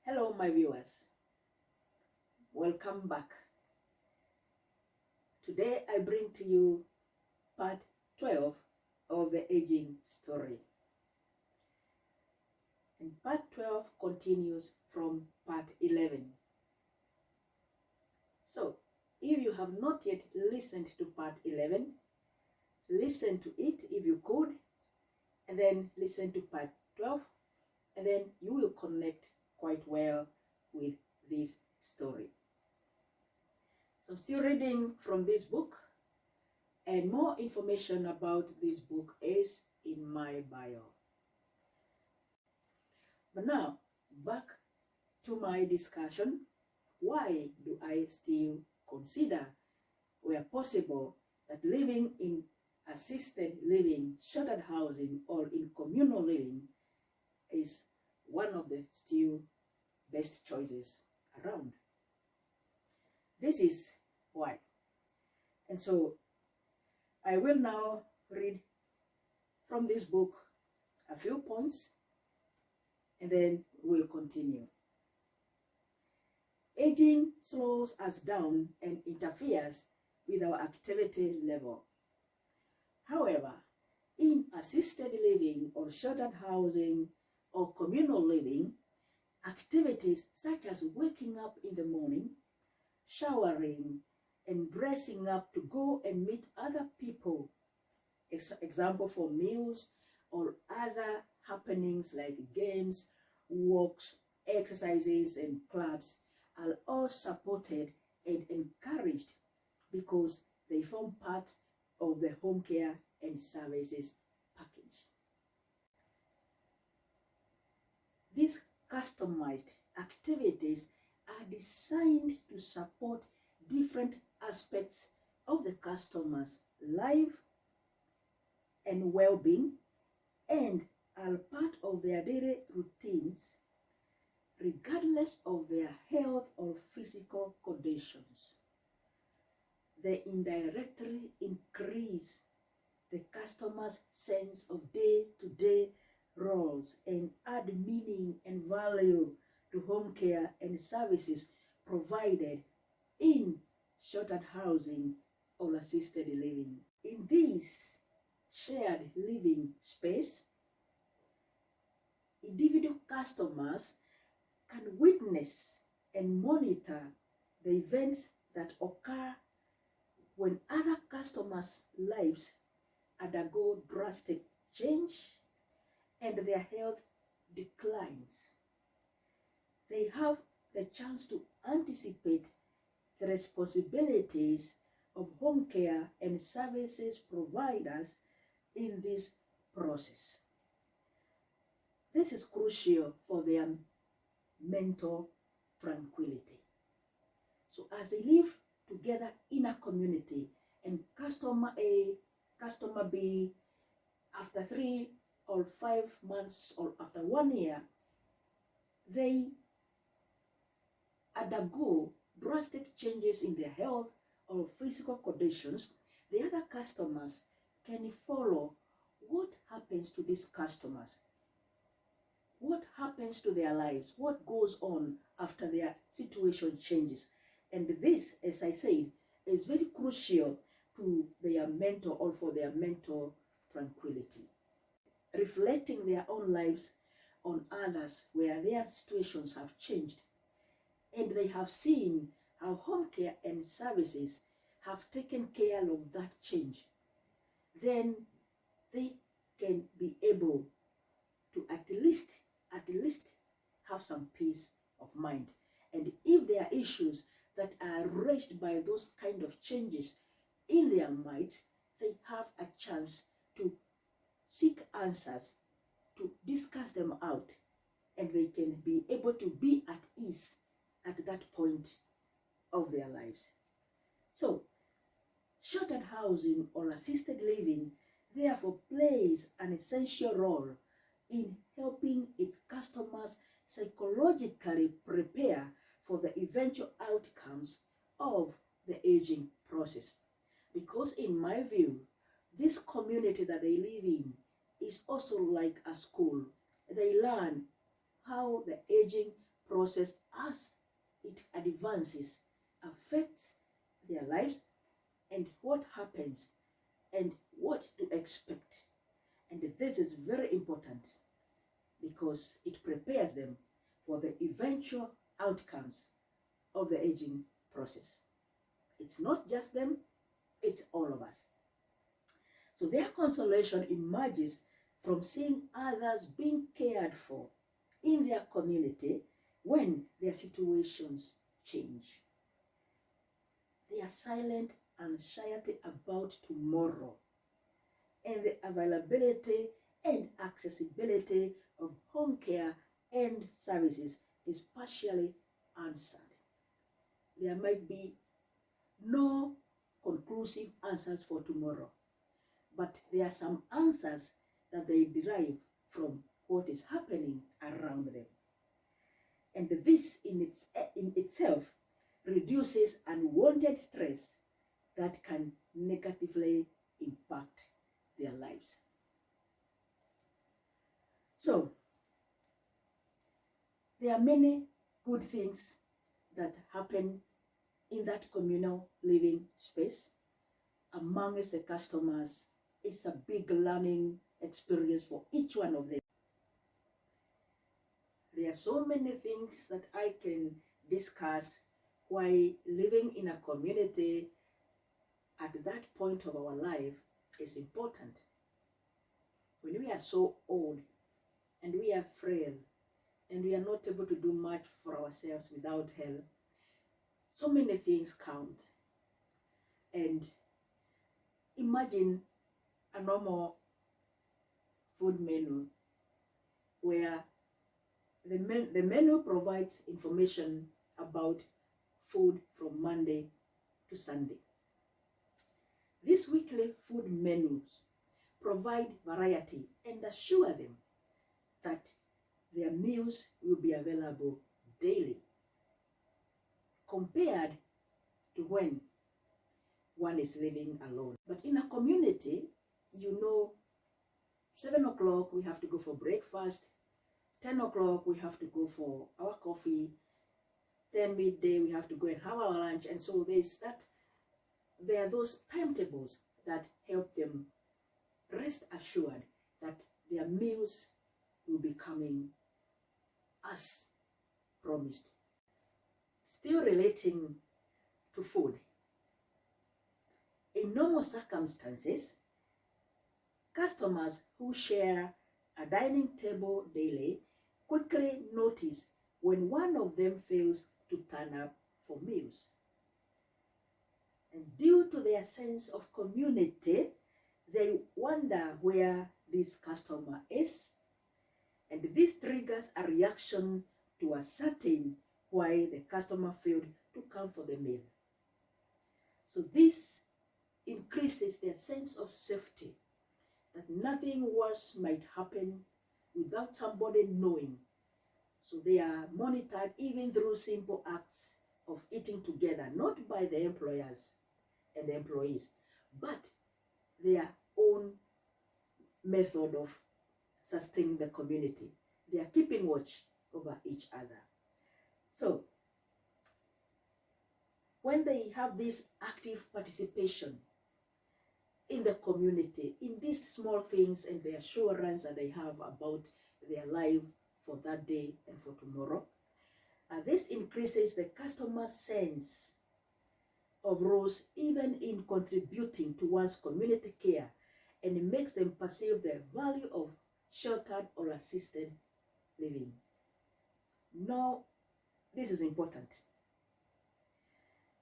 Hello, my viewers. Welcome back. Today I bring to you part 12 of the aging story. And part 12 continues from part 11. So, if you have not yet listened to part 11, listen to it if you could, and then listen to part 12, and then you will connect quite well with this story. So I'm still reading from this book, and more information about this book is in my bio. But now, back to my discussion. Why do I still consider, where possible, that living in assisted living, sheltered housing, or in communal living is one of the still best choices around? This is why. And so I will now read from this book a few points, and then we'll continue. Aging slows us down and interferes with our activity level. However, in assisted living or sheltered housing or communal living, activities such as waking up in the morning, showering, and dressing up to go and meet other people, example for meals or other happenings like games, walks, exercises, and clubs, are all supported and encouraged because they form part of the home care and services package. These customized activities are designed to support different aspects of the customer's life and well-being, and are part of their daily routines regardless of their health or physical conditions. They indirectly increase the customer's sense of day-to-day roles and add meaning and value to home care and services provided in sheltered housing or assisted living. In this shared living space, individual customers can witness and monitor the events that occur when other customers' lives undergo drastic change and their health declines. They have the chance to anticipate the responsibilities of home care and services providers in this process. This is crucial for their mental tranquility. So as they live together in a community, and customer A, customer B, after 3 or 5 months or after 1 year, they undergo drastic changes in their health or physical conditions, the other customers can follow what happens to these customers. What happens to their lives? What goes on after their situation changes? And this, as I said, is very crucial to their mental or for their mental tranquility. Reflecting their own lives on others where their situations have changed, and they have seen how home care and services have taken care of that change, then they can be able to at least have some peace of mind. And if there are issues that are raised by those kind of changes in their minds, they have a chance to seek answers, to discuss them out, and they can be able to be at ease at that point of their lives. So, sheltered housing or assisted living therefore plays an essential role in helping its customers psychologically prepare for the eventual outcomes of the aging process. Because in my view, this community that they live in is also like a school. They learn how the aging process as it advances affects their lives and what happens and what to expect. And this is very important because it prepares them for the eventual outcomes of the aging process. It's not just them, it's all of us. So their consolation emerges from seeing others being cared for in their community when their situations change. Their silent anxiety about tomorrow and the availability and accessibility of home care and services is partially answered. There might be no conclusive answers for tomorrow, but there are some answers that they derive from what is happening around them. And this in itself reduces unwanted stress that can negatively impact their lives. So, there are many good things that happen in that communal living space. Amongst the customers, it's a big learning experience for each one of them. There are so many things that I can discuss why living in a community at that point of our life is important. When we are so old and we are frail and we are not able to do much for ourselves without help, so many things count. And imagine a normal food menu where the menu provides information about food from Monday to Sunday. These weekly food menus provide variety and assure them that their meals will be available daily, compared to when one is living alone. But in a community, 7 o'clock we have to go for breakfast, 10 o'clock we have to go for our coffee, 10 midday we have to go and have our lunch. And so there are those timetables that help them rest assured that their meals will be coming as promised. Still relating to food, in normal circumstances, customers who share a dining table daily quickly notice when one of them fails to turn up for meals. And due to their sense of community, they wonder where this customer is, and this triggers a reaction to ascertain why the customer failed to come for the meal. So this increases their sense of safety, that nothing worse might happen without somebody knowing. So they are monitored even through simple acts of eating together, not by the employers and the employees, but their own method of sustaining the community. They are keeping watch over each other. So when they have this active participation in the community, in these small things and the assurance that they have about their life for that day and for tomorrow, this increases the customer's sense of roles even in contributing to one's community care, and it makes them perceive the value of sheltered or assisted living. Now, this is important.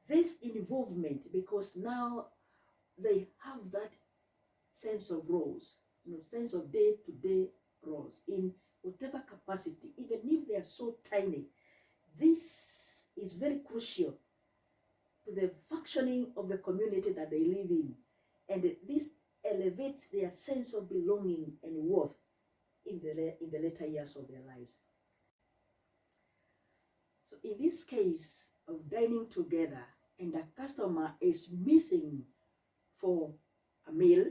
This involvement, because now they have that sense of roles, sense of day-to-day roles in whatever capacity, even if they are so tiny. This is very crucial to the functioning of the community that they live in, and this elevates their sense of belonging and worth in the later years of their lives. So in this case of dining together and a customer is missing for a meal,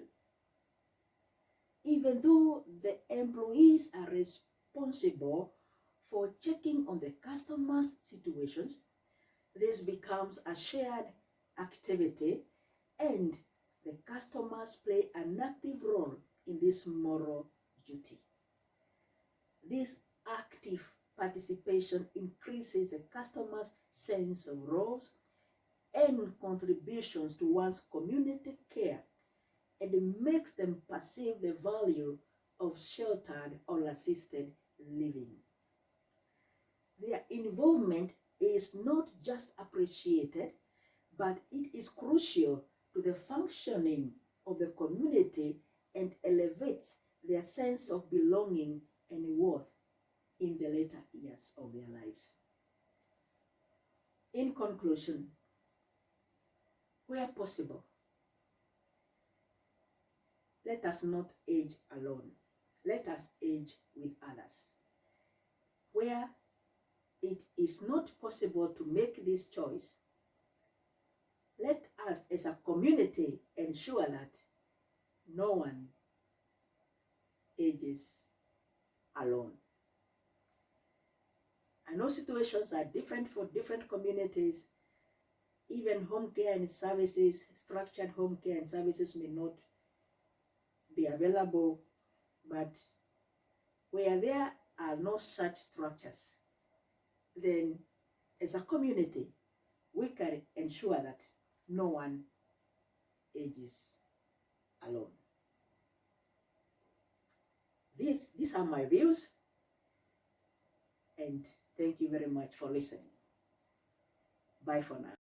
even though the employees are responsible for checking on the customer's situations. This becomes a shared activity, and the customers play an active role in this moral duty. This active participation increases the customer's sense of roles and contributions to one's community care, and it makes them perceive the value of sheltered or assisted living. Their involvement is not just appreciated, but it is crucial to the functioning of the community and elevates their sense of belonging and worth in the later years of their lives. In conclusion, where possible, let us not age alone. Let us age with others. Where it is not possible to make this choice, let us as a community ensure that no one ages alone. I know situations are different for different communities. Even home care and services, structured home care and services may not be available, but where there are no such structures, then as a community, we can ensure that no one ages alone. These are my views, and thank you very much for listening. Bye for now.